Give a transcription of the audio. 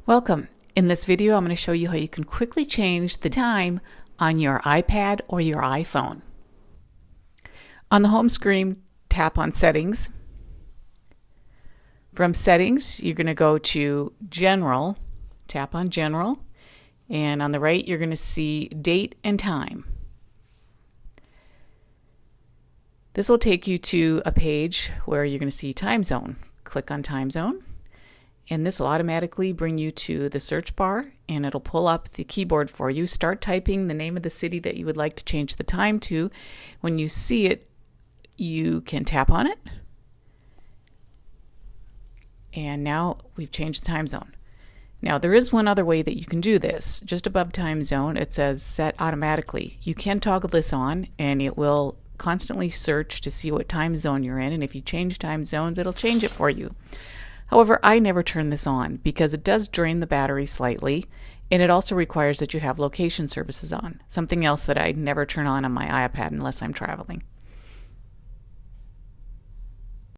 Welcome. In this video, I'm going to show you how you can quickly change the time on your iPad or your iPhone. On the home screen, tap on Settings. From Settings, you're going to go to General, tap on General, and on the right, you're going to see Date and Time. This will take you to a page where you're going to see Time Zone. Click on Time Zone. And this will automatically bring you to the search bar, and it'll pull up the keyboard for you. Start typing the name of the city that you would like to change the time to. When you see it, you can tap on it. And now we've changed the time zone. Now there is one other way that you can do this. Just above time zone, it says set automatically. You can toggle this on, and it will constantly search to see what time zone you're in. And if you change time zones, it'll change it for you. However, I never turn this on because it does drain the battery slightly, and it also requires that you have location services on, something else that I never turn on my iPad unless I'm traveling.